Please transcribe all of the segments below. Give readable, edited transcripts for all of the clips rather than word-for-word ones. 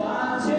5-6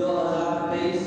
2023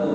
2,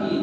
3,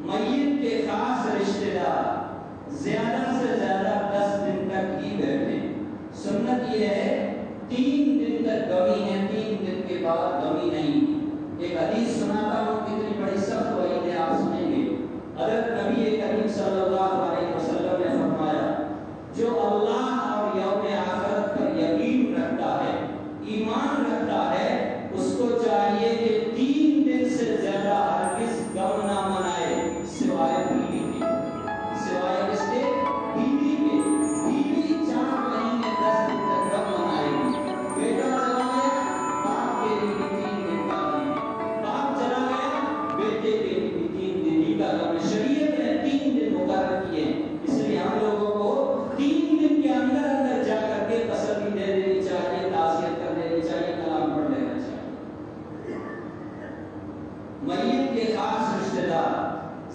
میت کے خاص رشتے دار زیادہ سے زیادہ 10 دن تک ہی بیٹھیں۔ سنت یہ ہے 3 دن تک گمی ہے، 3 دن کے بعد گمی نہیں۔ ایک حدیث سناتا ہوں، کتنی بڑی سخت وعید ہے، آپ سنیں گے۔ حضرت نبی کریم صلی اللہ علیہ وسلم نے فرمایا جو اللہ اور یوم آخرت پر یقین رکھتا ہے، ایمان رکھتا ہے، اس کو چاہیے کہ 3 دن سے زیادہ ہرگز غم نہ منائے سوائے بیوی کے۔ سوائے کس کے؟ بیوی کے۔ بیوی 4 مہینے 10 دن تک غم منائے گی۔ بیٹا چلا گیا، باپ کے لیے بھی 3 دن کا غم ہے۔ باپ چلا گیا، بیٹے کے لیے بھی 3 دن ہی کا غم ہے۔ شریعت نے 3 دن مقرر کیے، اس لیے ہم لوگوں کو 3 دن کے اندر اندر جا کر کے تسلی دے دینی چاہیے، تعزیت کر دینی چاہیے، کلام پڑھ لینا چاہیے۔ میت کے خاص رشتے دار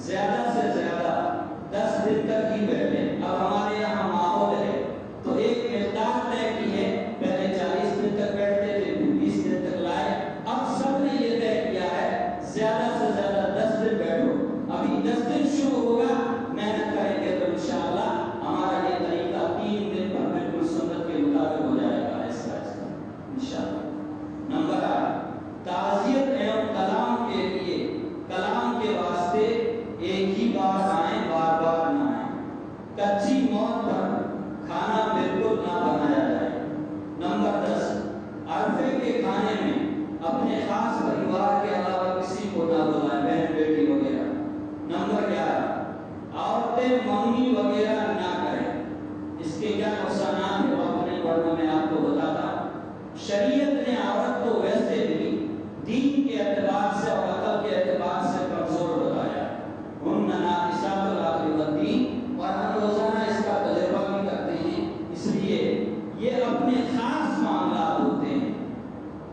زیادہ سے زیادہ 10 دن تک ہی بیٹھے۔ اب ہمارے یہاں ماحول ہے تو ایک مقدار طے کی ہے، پہلے 40 دن تک بیٹھتے تھے، 20 دن تک لائے، اب سب نے یہ طے کیا ہے زیادہ سے زیادہ 10 دن بیٹھو۔ ابھی 10 دن شروع ہوگا، محنت کریں گے تو انشاءاللہ ہمارا یہ طریقہ 3 دن پر بالکل سنت کے مطابق ہو جائے گا، ایسا انشاءاللہ۔ نمبر 8، تعزیت ایوم کلام کے لیے، کلام کے واسطے ایک ہی بار آئیں، بار بار نہ آئیں۔ کچی موت پر کھانا بالکل نہ بنایا جائے۔ نمبر 10، عرفے کے کھانے میں اپنے خاص پریوار کے علاوہ کسی کو نہ بلائیں، بہن بیٹی وغیرہ۔ نمبر 11، عورتیں منگنی وغیرہ نہ کریں۔ اس کے کیا نقصانات ہیں، وقت نہیں ورنہ میں آپ کو بتاتا ہوں۔ شریعت نے عورت کو ویسے بھی دین کے اعتبار سے اور عقل کے اعتبار سے کمزور بتایا۔ ہن ناقصات العقل والدین، اور ہم روزانہ اس کا تجربہ بھی کرتے ہیں، اس لیے یہ اپنے خاص معاملات ہوتے ہیں۔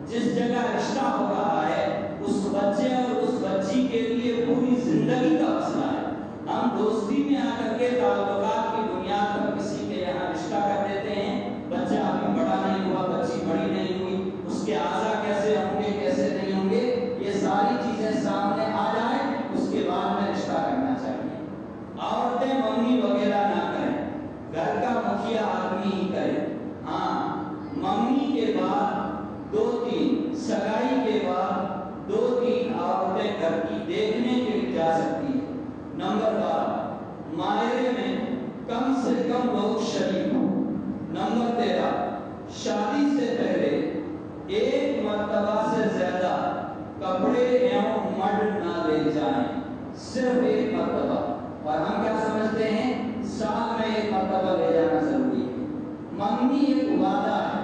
جس جگہ رشتہ ہو رہا ہے اس بچے اور اس بچی کے لیے پوری زندگی کا مسئلہ ہے۔ ہم دوستی میں آ کر کے تعلقات کی بنیاد پر کسی کے یہاں رشتہ کر دیتے ہیں، بچہ ابھی بڑا نہیں ہوا، بچی بڑی نہیں ہوئی، اس کے اعضاء کیسے ہوں گے کیسے نہیں ہوں گے، یہ ساری چیزیں سامنے آ جائیں، اس کے بعد میں رشتہ کرنا چاہیے۔ عورتیں منگنی وغیرہ نہ کریں، گھر کا مکھیا آدمی ہی کرے۔ ہاں، منگنی کے بعد 2-3، سگائی کے بعد 2-3 عورتیں گھر کی دیکھنے کے لیے جا سکتی ہیں۔ نمبر 12، مائرے میں کم سے کم لوگ شریک ہوں۔ نمبر 13، شادی سے پہلے 1 مرتبہ سے زیادہ کپڑے ایوم مڈ نہ لے جائیں، صرف 1 مرتبہ۔ اور ہم کیا سمجھتے ہیں سال میں 1 مرتبہ لے جانا ضروری ہے۔ منگنی ایک وعدہ ہے،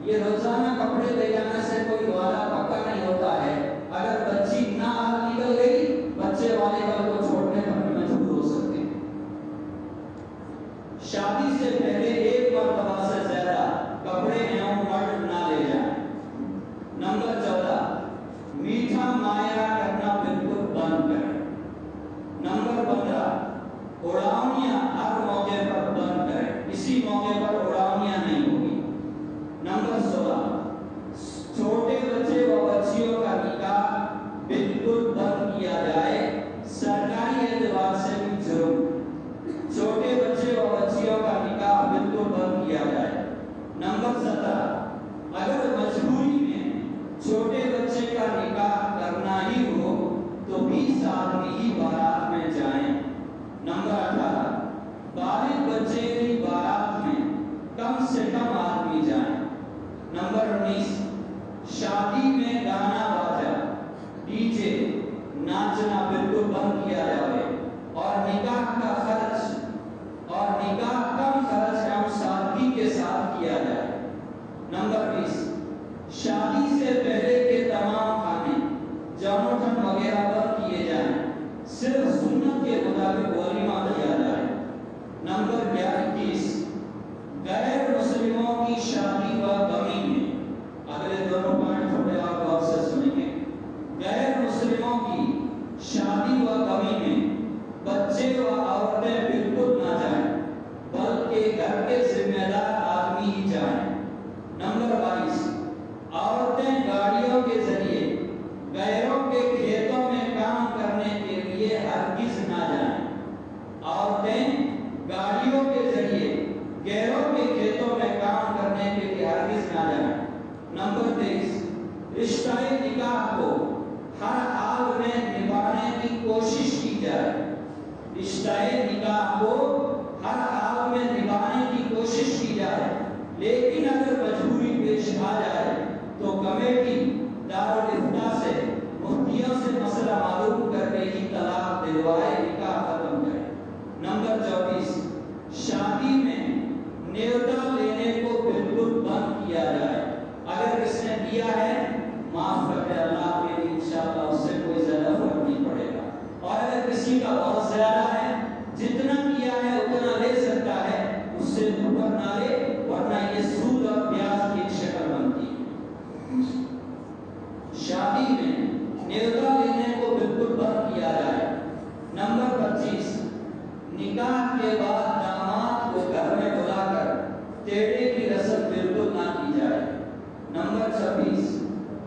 یہ روزانہ کپڑے لے جانے سے کوئی وعدہ پکا نہیں ہوتا ہے۔ اگر بچی نہ نکل گئی، بچے والے کل کو چھوڑنے پر بھی مجبور ہو سکتے ہیں۔ شادی سے پہلے 1 مرتبہ سے زیادہ کپڑے ایوم مڈ نہ لے جائیں۔ نمبر 14، میٹھا مائرہ کرنا بالکل بند کریں۔ نمبر 15، اڑاؤنیاں ہر موقع پر بند کریں، اسی موقع پر اڑاؤنیاں نہیں ہوگی۔ نمبر 16، چھوٹے بچے و بچیوں کا نکاح بالکل بند کیا جائے، سرکاری اعتبار سے بھی جرم۔ چھوٹے بچے و بچیوں کا نکاح بالکل بند کیا جائے۔ نمبر 17، اگر مجبوری میں چھوٹے بچے کا نکاح کرنا ہی ہو تو 20 آدمی ہی بارات میں جائیں۔ نمبر 18، بالغ بچے کی بارات میں کم سے کم آدمی جائیں۔ نمبر 19، شادی میں گانا باجا، ڈی جے، ناچنا بالکل بند کیا جائے، اور نکاح کا خرچ اور نکاح کم خرچ کم سادگی کے ساتھ کیا جائے۔ نمبر 20، شادی سے پہلے کے تمام کھانے جاموٹن وغیرہ بند کیے جائیں، صرف سنت کے مطابق ولیمہ کیا جائے۔ نمبر 21، غیر مسلموں کی شادی و غمی میں، اگلے دونوں پوائنٹ تھوڑے آپ غور سے سنیں گے، غیر مسلموں کی شادی و غمی میں بچے و عورتیں بالکل نہ جائیں، بلکہ گھر کے ذمہ دار آدمی ہی جائیں۔ نمبر 22، عورتیں گاڑیوں کے ذریعے غیروں کے کھیتوں میں کام کرنے کے لیے ہر ہرگز نہ جائیں. عورتیں گاڑیوں کے ذریعے غیروں کے کھیتوں میں کام کرنے کے لیے ہرگز نہ جائیں. نمبر 23 رشتہ نکاح کو ہر حال میں نبھانے کی کوشش کی جائے. رشتہ نکاح کو ہر حال میں نبھانے کی کوشش کی جائے، لیکن اگر مجبوری پیش آ جائے تو کمیٹی دارالافتاء سے مفتیوں سے مسئلہ معلوم کر کے ہی طلاق دلوائے، نکاح ختم کرے. نمبر 24 شادی میں نیوتا لینے کو بالکل بند کیا جائے. اگر کس نے دیا ہے معاف کر دے اللہ کے لیے، انشاءاللہ اس سے کوئی زیادہ فرق نہیں پڑے گا. اور اگر کسی کا بہت زیادہ ہے، جتنا کیا ہے اتنا لے سکتا ہے، اس سے اوپر نہ لے، ورنہ یہ سود اور بیاج کی ایک شکل بنتی ہے. شادی میں نیوتا لینے کو بالکل بند کیا جائے. نمبر 25 نکاح کے بعد داماد کو گھر میں بلا کر تیڑے کی رسم بالکل نہ کی جائے. نمبر 26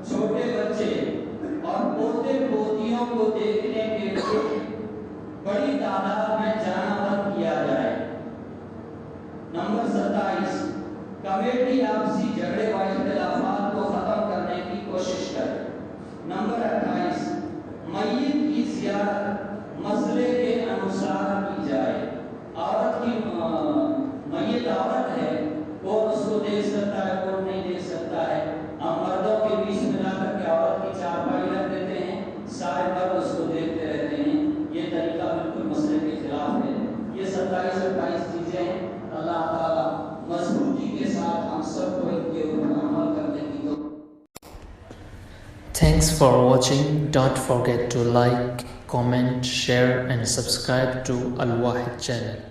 چھوٹے بچے اور پوتے پوتیوں کو دیکھنے کے لیے بڑی تعداد میں جانا بند کیا جائے. نمبر 27 کمیٹی آپسی جھگڑے و اختلافات کو ختم کرنے کی کوشش کرے. نمبر 28 میت کی زیارت مسئلے کے انوسار کی جائے. عورت کی میت عورت ہے، کون اس کو دیکھ سکتا ہے، کون نہیں دیکھ سکتا ہے. ہم مردوں کے بیچ میں لا کر کے عورت کی چارپائی رکھ دیتے ہیں، سارے مرد اس کو دیکھتے رہتے ہیں. یہ طریقہ بالکل مسئلے کے خلاف ہے. یہ 27-28 چیزیں ہیں. اللہ تعالیٰ مضبوطی کے ساتھ ہم سب کو ان کے اوپر عمل کرنے کی تو. Thanks for watching. Don't forget to like, comment, share and subscribe to Al Wahid channel.